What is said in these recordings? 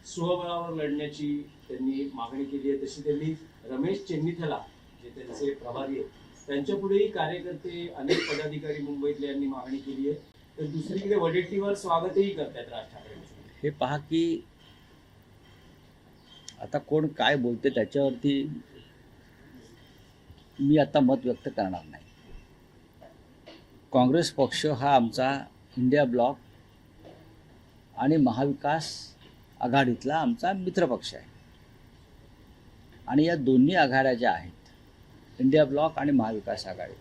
स्वबळावर लढण्याची त्यांनी मागणी केली आहे। तशी त्यांनी रमेश चेन्नीथला जे त्यांचे प्रभारी आहेत त्यांच्यापुढेही कार्यकर्ते अनेक पदाधिकारी मुंबईतले यांनी मागणी केली आहे। तर दुसरीकडे वडेट्टीवार स्वागतही करतात राज ठाकरेंचं। हे पहा की आता कोण काय बोलते त्याच्यावरती मी आता मत व्यक्त करणार नाही। काँग्रेस पक्ष हा आमचा इंडिया ब्लॉक आणि महाविकास आघाडीतला आमचा मित्रपक्ष आहे आणि या दोन्ही आघाड्या ज्या आहेत इंडिया ब्लॉक आणि महाविकास आघाडी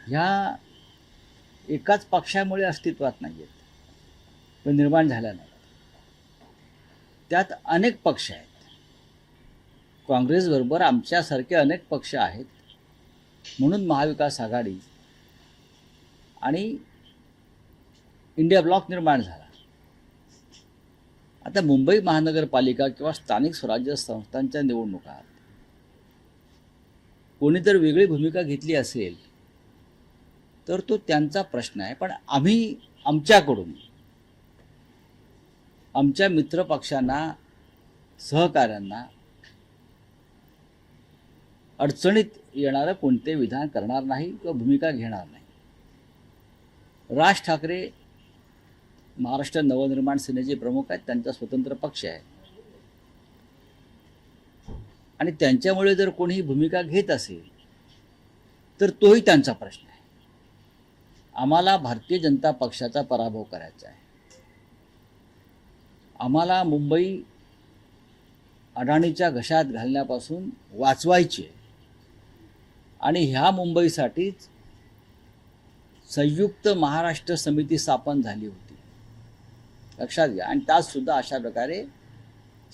ह्या एकाच पक्षामुळे अस्तित्वात नाही आहेत पण निर्माण झाल्या नाहीत। त्यात अनेक पक्ष आहेत, काँग्रेसबरोबर आमच्यासारखे अनेक पक्ष आहेत, म्हणून महाविकास आघाडी आणि इंडिया ब्लॉक निर्माण झाला। आता मुंबई महानगरपालिका किंवा स्थानिक स्वराज्य संस्थांच्या निवडणुकात कोणी जर वेगळी भूमिका घेतली असेल तर तो त्यांचा प्रश्न आहे, पण आम्ही आमच्याकडून आमच्या मित्रपक्षांना सहकाऱ्यांना अडचणीत येणारं कोणते विधान करणार नाही किंवा भूमिका घेणार नाही। राज ठाकरे महाराष्ट्र नवनिर्माण सेनेचे प्रमुख आहेत, त्यांचा स्वतंत्र पक्ष आहे आणि त्यांच्यामुळे जर कोणी भूमिका घेत असेल तर तोही त्यांचा प्रश्न आहे। आम्हाला भारतीय जनता पक्षाचा पराभव करायचा आहे, आम्हाला मुंबई अडाणीच्या घशात घालण्यापासून वाचवायची आहे आणि ह्या मुंबईसाठीच संयुक्त महाराष्ट्र समिती स्थापन झाली होती, लक्षात घ्या। आणि त्यात सुद्धा अशा प्रकारे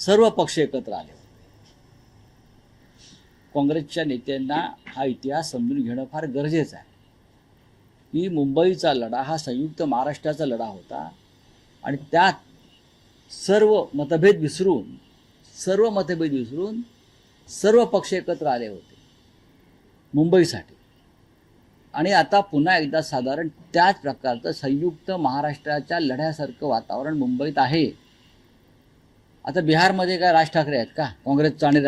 सर्व पक्ष एकत्र आले होते। काँग्रेसच्या नेत्यांना हा इतिहास समजून घेणं फार गरजेचं आहे की मुंबईचा लढा हा संयुक्त महाराष्ट्राचा लढा होता आणि त्यात सर्व मतभेद विसरून सर्व पक्ष एकत्र आले होते मुंबईसाठी। आणि आता पुन्हा एकदा साधारण त्याच प्रकारचं संयुक्त महाराष्ट्राच्या लढ्यासारखं वातावरण मुंबईत आहे। आता बिहारमध्ये काय राज ठाकरे आहेत का? काँग्रेसचं आणि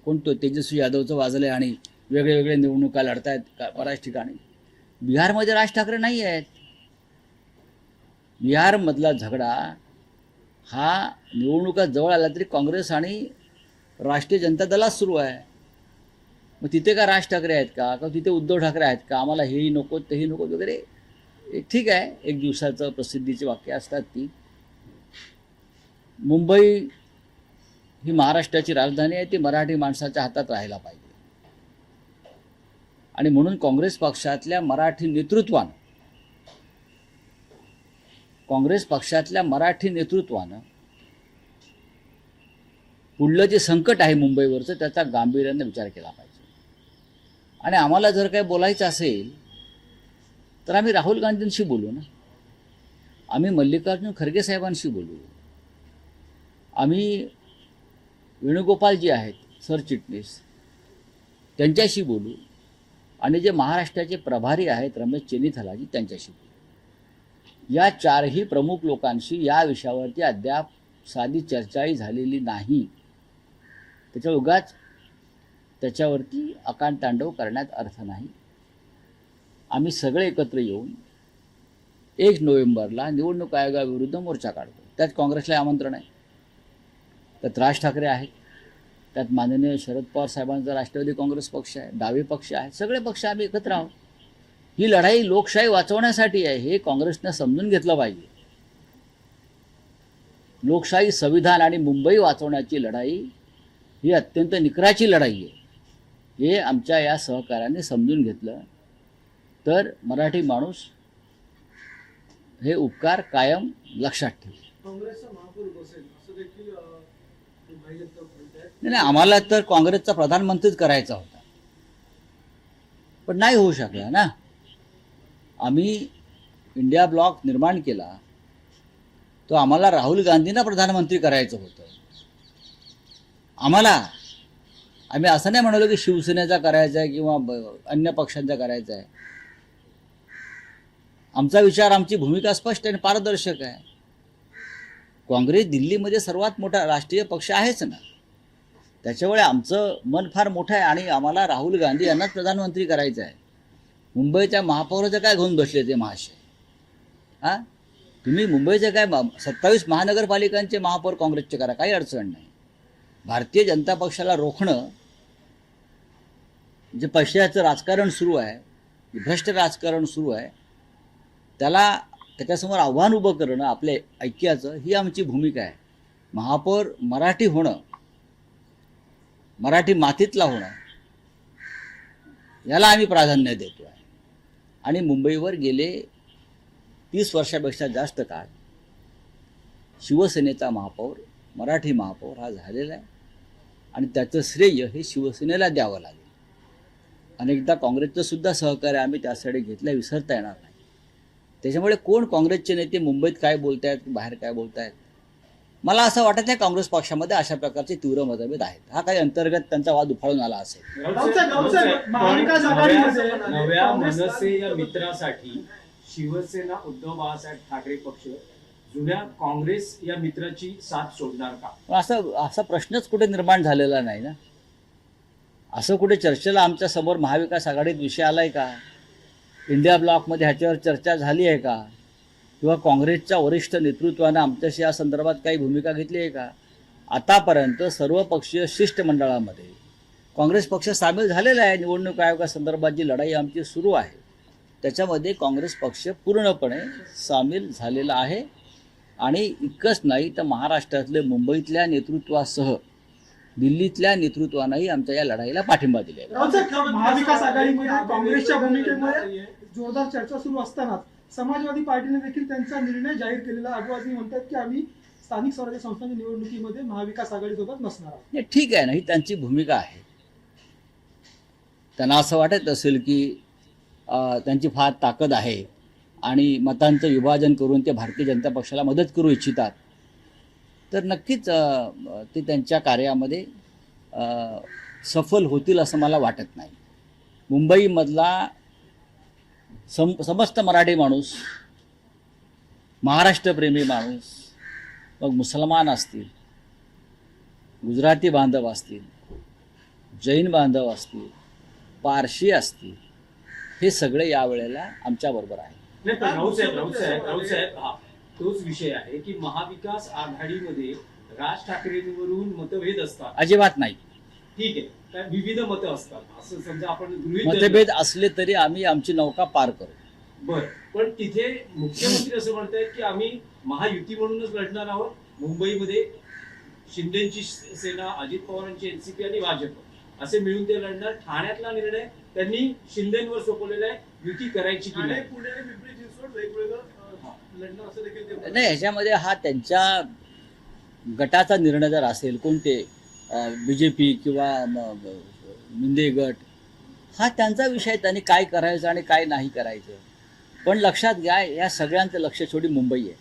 कोणतं तेजस्वी यादवचं वाजलं आहे आणि वेगळे वेगळे निवडणुका लढतायत का बऱ्याच ठिकाणी? बिहारमध्ये राज ठाकरे नाही आहेत। बिहारमधला झगडा हा निवडणुका जवळ आला तरी काँग्रेस आणि राष्ट्रीय जनता दलात सुरू आहे। मग तिथे का राज ठाकरे आहेत का तिथे उद्धव ठाकरे आहेत का? आम्हाला हेही नको तेही नको वगैरे ठीक आहे, एक दिवसाचं प्रसिद्धीची वाक्य असतात ती। मुंबई ही महाराष्ट्राची राजधानी आहे, ती मराठी माणसाच्या हातात राहायला पाहिजे आणि म्हणून काँग्रेस पक्षातल्या मराठी नेतृत्वानं पुढलं जे संकट आहे मुंबईवरचं त्याचा गांभीर्याने विचार केला पाहिजे। आणि आम्हाला जर काही बोलायचं असेल तर आम्ही राहुल गांधींशी बोलू ना, आम्ही मल्लिकार्जुन खरगे साहेबांशी बोलू, आम्ही वेणुगोपाल जी आहेत सरचिटणीस त्यांच्याशी बोलू आणि जे महाराष्ट्राचे प्रभारी आहेत रमेश चेन्नीथलाजी त्यांच्याशी बोलू। या चारही प्रमुख लोकांशी या विषयावरती अद्याप साधी चर्चाही झालेली नाही, त्याच्या उगाच त्याच्यावरती आकांडतांडव करण्यात अर्थ नाही। आम्ही सगळे एकत्र येऊन 1 नोव्हेंबरला निवडणूक आयोगाविरुद्ध मोर्चा काढतो। त्यात काँग्रेसला आमंत्रण आहे, त्यात राज ठाकरे आहेत, त्यात माननीय शरद पवार साहेबांचा राष्ट्रवादी काँग्रेस पक्ष आहे, डावे पक्ष आहेत, सगळे पक्ष आम्ही एकत्र आहोत। ही लढाई लोकशाही वाचवण्यासाठी आहे, हे काँग्रेसनं समजून घेतलं पाहिजे। लोकशाही, संविधान आणि मुंबई वाचवण्याची लढाई ही अत्यंत निकराची लढाई आहे, हे आमच्या या सहकार्याने समजून घेतलं तर मराठी माणूस हे उपकार कायम लक्षात ठेवू। नाही, आम्हाला तर काँग्रेसचा प्रधानमंत्रीच करायचा होता पण नाही होऊ शकला ना। आम्ही इंडिया ब्लॉक निर्माण केला तो आम्हाला राहुल गांधींना प्रधानमंत्री करायचं होतं। आम्ही असं नाही म्हणालो की शिवसेनेचा करायचा आहे किंवा अन्य पक्षांचा करायचा आहे। आमचा विचार, आमची भूमिका स्पष्ट आणि पारदर्शक आहे। काँग्रेस दिल्लीमध्ये सर्वात मोठा राष्ट्रीय पक्ष आहेच ना. त्याच्यामुळे आमचं मन फार मोठं आहे आणि आम्हाला राहुल गांधी यांनाच प्रधानमंत्री करायचं आहे. मुंबईच्या महापौराचं काय घेऊन बसले ते महाशय? हां, तुम्ही मुंबईचे काय 27 महानगरपालिकांचे महापौर काँग्रेसचे करा, काही अडचण नाही. भारतीय जनता पक्षाला रोखणं, जे पैशाचं राजकारण सुरू आहे, भ्रष्ट राजकारण सुरू आहे, त्याच्यासमोर आव्हान उभं करणं आपल्या ऐक्याचं, ही आमची भूमिका आहे. महापौर मराठी होणं, मराठी मातीतला होणं, याला आम्ही प्राधान्य देतो आहे. आणि मुंबईवर गेले 30 वर्षापेक्षा जास्त काळ शिवसेनेचा महापौर, मराठी महापौर हा झालेला आहे आणि त्याचं श्रेय हे शिवसेनेला द्यावं लागेल. अनेकदा काँग्रेसचं सुद्धा सहकार्य आम्ही त्यासाठी घेतलं, विसरता येणार नाही. त्याच्यामुळे कोण काँग्रेसचे नेते मुंबईत काय बोलतायत, बाहेर काय बोलतायत, मला असं वाटत नाही काँग्रेस पक्षामध्ये अशा प्रकारचे तीव्र मतभेद आहेत. हा काही अंतर्गत त्यांचा वाद उफाळून आला असेल. नव्या मनसे या मित्रासाठी शिवसेना उद्धव बाळासाहेब ठाकरे पक्ष जुन्या काँग्रेस या मित्राची साथ सोडणार का? असा प्रश्नच कुठे निर्माण झालेला नाही ना. असं कुठे चर्चेला आमच्या समोर महाविकास आघाडीत विषय आलाय का? इंडिया ब्लॉकमध्ये ह्याच्यावर चर्चा झाली आहे का? किंवा काँग्रेसच्या वरिष्ठ नेतृत्वानं आमच्याशी या संदर्भात काही भूमिका घेतली आहे का? आतापर्यंत सर्वपक्षीय शिष्टमंडळामध्ये काँग्रेस पक्ष सामील झालेला आहे. निवडणूक आयोगासंदर्भात जी लढाई आमची सुरू आहे त्याच्यामध्ये काँग्रेस पक्ष पूर्णपणे सामील झालेला आहे. आणि इतकंच नाही तर महाराष्ट्रातले मुंबईतल्या नेतृत्वासह दिल्लीतल्या नेतृत्वानंही आमच्या या लढाईला पाठिंबा दिलेला आहे. महाविकास आघाडीमध्ये काँग्रेसच्या भूमिकेमुळे जोरदार चर्चा सुरू असताना समाजवादी पार्टीने देखील त्यांचा निर्णय जाहीर केलेला. आगवादी म्हणतात की आम्ही स्थानिक स्वराज्य संस्थांच्या निवडणुकीमध्ये महाविकास आघाडीसोबत नसणार आहोत. ठीक आहे ना, ही त्यांची भूमिका आहे. त्यांना असं वाटत असेल की त्यांची फार ताकद आहे आणि मतांचं विभाजन करून ते भारतीय जनता पक्षाला मदत करू इच्छितात, तर नक्कीच ते त्यांच्या कार्यामध्ये सफल होतील असं मला वाटत नाही. मुंबईमधला समस्त मराठी माणूस, महाराष्ट्रप्रेमी माणूस, मग मुसलमान असतील, गुजराती बांधव असतील, जैन बांधव असतील, पारशी असतील, हे सगळे यावेळेला आमच्याबरोबर आहेत. नाही पण राऊत साहेब हा तोच विषय आहे की महाविकास आघाडीमध्ये राज ठाकरेंवरून मतभेद असतात. अजिबात नाही. ठीक आहे, काय विविध मतं असतात असं समजा आपण गृहीत मतभेद असले तरी आम्ही आमची नौका पार करू. बर, पण तिथे मुख्यमंत्री असं म्हणतायत की आम्ही महायुती म्हणूनच लढणार आहोत. मुंबईमध्ये शिंदेची सेना, अजित पवारांची एनसीपी आणि भाजप असे मिळून ते लढणार. ठाण्यातला निर्णय त्यांनी शिंदेवर सोपवलेला आहे, युती करायची की नाही. नाही, ह्याच्यामध्ये हा त्यांच्या गटाचा निर्णय जर असेल, कोणते BJP किंवा मिंदे गट, हा त्यांचा विषय, त्यांनी काय करायचं आणि काय नाही करायचं. पण लक्षात घ्या, या सगळ्यांचं लक्ष शेवटी मुंबई आहे.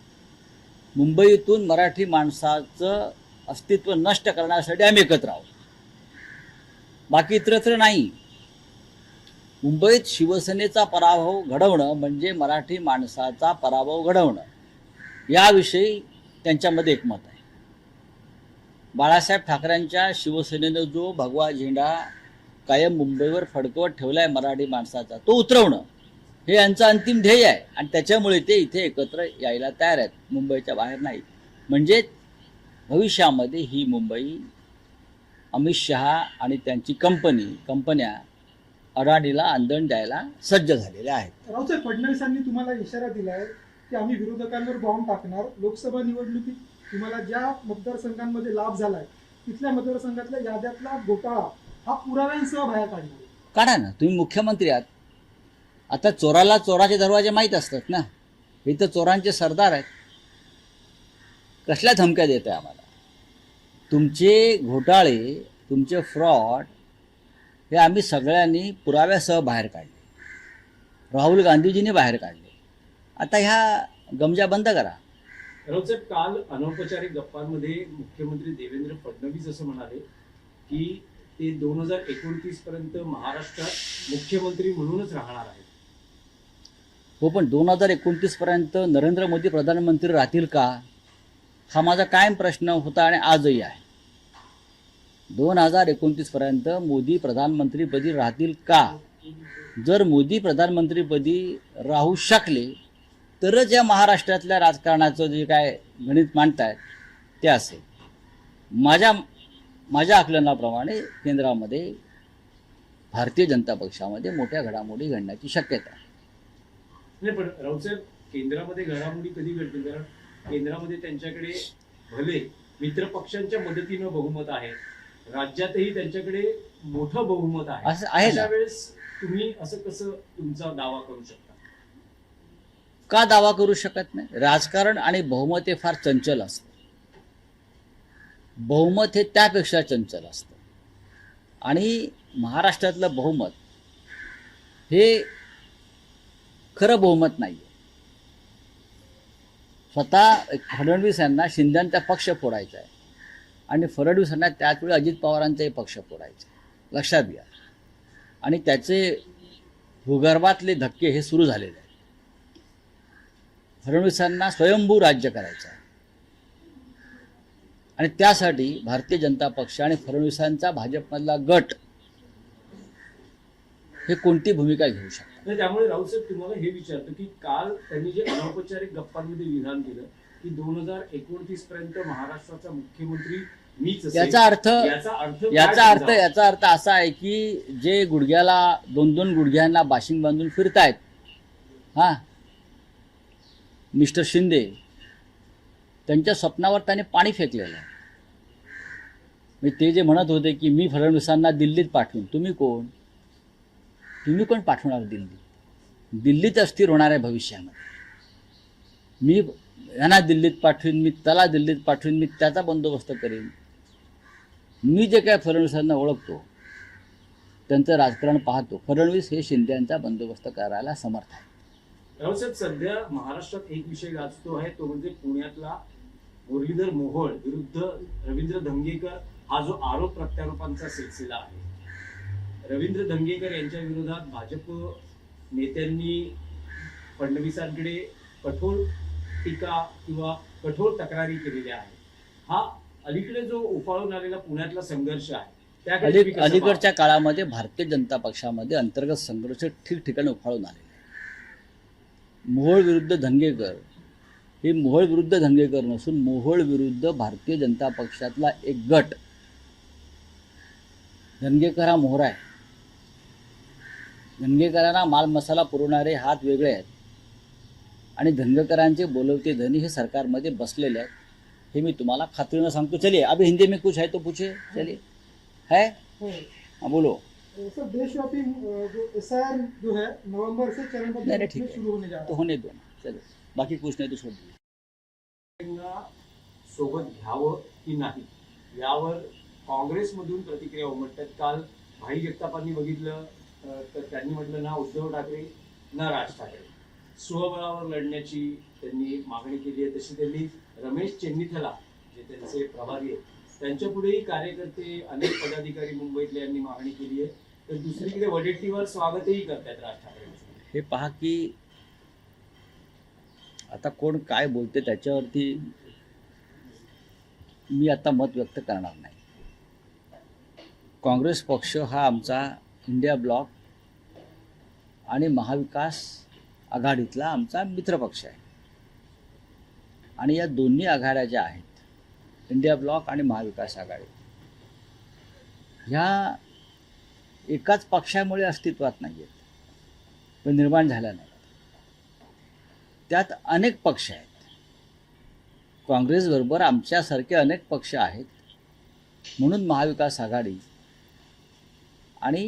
मुंबईतून मराठी माणसाचं अस्तित्व नष्ट करण्यासाठी आम्ही एकत्र आहोत, बाकी इतरत्र नाही. मुंबईत शिवसेनेचा पराभव घडवणं म्हणजे मराठी माणसाचा पराभव घडवणं, याविषयी त्यांच्यामध्ये एकमत आहे. बाळासाहेब ठाकरेंच्या शिवसेनेनं जो भगवा झेंडा कायम मुंबईवर फडकवत ठेवला आहे मराठी माणसाचा, तो उतरवणं हे यांचं अंतिम ध्येय आहे. आणि त्याच्यामुळे ते इथे एकत्र यायला तयार आहेत, मुंबईच्या बाहेर नाही. म्हणजे भविष्यामध्ये ही मुंबई अमित शहा आणि त्यांची कंपन्या अडाणीला आंदण द्यायला सज्ज झालेल्या आहेत. रावसाहेब फडणवीसांनी तुम्हाला इशारा दिला आहे की आम्ही विरोधकांवर बॉम्ब टाकणार. लोकसभा निवडणुकीत तुम्हाला ज्या मतदारसंघांमध्ये लाभ झालाय तिथल्या मतदारसंघातल्या याद्यातला घोटाळा हा पुराव्यांसह बाहेर काढणार. काढा ना, तुम्ही मुख्यमंत्री आहात. आता चोराला चोराचे दरवाजे माहीत असतात ना. हे तर चोरांचे सरदार आहेत. कसल्या धमक्या देत आहे आम्हाला? तुमचे घोटाळे, तुमचे फ्रॉड हे आम्ही सगळ्यांनी पुराव्यासह बाहेर काढले. राहुल गांधीजींनी बाहेर काढले. आता ह्या गमजा बंद करा. राऊतसाहेब, काल अनौपचारिक गप्पांमध्ये मुख्यमंत्री देवेंद्र फडणवीस असं म्हणाले की ते 2029 पर्यंत महाराष्ट्रात मुख्यमंत्री म्हणूनच राहणार आहेत. हो, पण 2029 पर्यंत नरेंद्र मोदी प्रधानमंत्री राहतील का? हा माझा कायम प्रश्न होता आणि आजही आहे. 2029 पर्यंत मोदी प्रधानमंत्रीपदी राहतील का? जर मोदी प्रधानमंत्रीपदी राहू शकले तरच या महाराष्ट्रातल्या राजकारणाचं जे काय गणित मांडतायत ते असेल. माझ्या आकलनाप्रमाणे केंद्रामध्ये भारतीय जनता पक्षामध्ये मोठ्या घडामोडी घडण्याची शक्यता आहे. नाही, पण राऊतसाहेब, केंद्रामध्ये घडामोडी कधी घडतील? कारण केंद्रामध्ये त्यांच्याकडे भले मित्र पक्षांच्या मदतीनं बहुमत आहे, राज्यातही त्यांच्याकडे मोठं बहुमत आहे. असं आहे ना. अशा वेळेस तुम्ही असं कसं तुमचा दावा करू शकता? का दावा करू शकत नाही? राजकारण आणि बहुमत हे फार चंचल असतं. बहुमत हे त्यापेक्षा चंचल असतं. आणि महाराष्ट्रातलं बहुमत हे खरं बहुमत नाही आहे. स्वतः फडणवीस यांना शिंदेचा पक्ष फोडायचा आहे आणि फडणवीसांना त्याचवेळी अजित पवारांचाही पक्ष फोडायचा आहे, लक्षात घ्या. आणि त्याचे भूगर्भातले धक्के हे सुरू झालेले आहेत. फडणवीसांना स्वयंभू राज्य करायचं आहे आणि त्यासाठी भारतीय जनता पक्ष आणि फडणवीसांचा भाजपमधला गट हे कोणती भूमिका घेऊ शकतात? नाही, त्यामुळे राऊतसाहेब तुम्हाला हे विचारतो की काल त्यांनी जे अनौपचारिक गप्पांमध्ये विधान केलं की 2029 पर्यंत महाराष्ट्राचा मुख्यमंत्री मीच असेल. याचा अर्थ काय समजावं? असा आहे की जे गुडघ्याला 2-2 गुडघ्यांना बाशिंग बांधून फिरतायत, हा मिस्टर शिंदे, त्यांच्या स्वप्नावर त्याने पाणी फेकलेलं आहे. म्हणजे ते जे म्हणत होते की मी फडणवीसांना दिल्लीत पाठवून, तुम्ही कोण पाठवणार दिल्लीत अस्थिर होणार आहे भविष्यामध्ये. मी यांना दिल्लीत पाठवीन, मी त्याला दिल्लीत पाठवीन, मी त्याचा बंदोबस्त करेन. मी जे काय फडणवीसांना ओळखतो, त्यांचं राजकारण पाहतो, फडणवीस हे शिंदेचा बंदोबस्त करायला समर्थ आहे. राऊतसाहेब, सध्या महाराष्ट्रात एक विषय गाजतो आहे, तो म्हणजे पुण्यातला मुरलीधर मोहोळ विरुद्ध रवींद्र धंगेकर हा जो आरोप प्रत्यारोपांचा सिलसिला आहे. रवींद्र धंगेकर यांच्या विरोधात भाजप नेत्यांनी फडणवीसांकडे कठोर टीका किंवा कठोर तक्रारी केलेल्या आहेत. हा अलीकडे जो उफाळून आलेला पुण्यातला संघर्ष आहे त्याकडे तुम्ही कसं अलीकडच्या काळामध्ये भारतीय जनता पक्षामध्ये अंतर्गत संघर्ष ठिकठिकाणी उफाळून आलेले आहे. मोहोळ विरुद्ध धंगेकर हे मोहोळ विरुद्ध धंगेकर नसून मोहोळ विरुद्ध भारतीय जनता पक्षातला एक गट. धनगेकर हा मोहरा आहे. धनगेकरांना माल मसाला पुरवणारे हात वेगळे आहेत आणि धनगेकरांचे बोलवते धनी हे सरकारमध्ये बसलेले आहेत, हे मी तुम्हाला खात्रीनं सांगतो. चलिए, अभी हिंदी में कुछ है तो पूछे. चलिए, है हाँ, बोलो. सर, देशव्यापी जो SIR जो है नवंबर से चरणबद्ध नहीं, रूप ठीक में है, शुरू होने जा तो रहा है. होने दो ना. चलो, बाकी कुछ नहीं तो छोड़ दीजिए. सोबत घ्यावं की नाही यावर काँग्रेसमधून प्रतिक्रिया उमटतात. काल भाई जगतापांनी बघितलं तर त्यांनी म्हटलं ना उद्धव ठाकरे ना राज ठाकरे, स्वबळावर लढण्याची त्यांनी मागणी केली आहे. तशी त्यांनी रमेश चेन्नीथला जे त्यांचे प्रभारी आहेत त्यांच्यापुढेही कार्यकर्ते अनेक पदाधिकारी मुंबईतले यांनी मागणी केली आहे. तर दुसरीकडे वडेट्टीवार स्वागतही करतात राज ठाकरेंचं. हे पहा की आता कोण काय बोलते त्याच्यावरती मी आता मत व्यक्त करणार नाही. काँग्रेस पक्ष हा आमचा इंडिया ब्लॉक आणि महाविकास आघाडीतला आमचा मित्रपक्ष आहे आणि या दोन्ही आघाड्या ज्या आहेत, इंडिया ब्लॉक आणि महाविकास आघाडी, ह्या एकाच पक्षामुळे अस्तित्वात नाही आहेत, पण निर्माण झाल्या नाही. त्यात अनेक पक्ष आहेत. काँग्रेसबरोबर आमच्यासारखे अनेक पक्ष आहेत. म्हणून महाविकास आघाडी आणि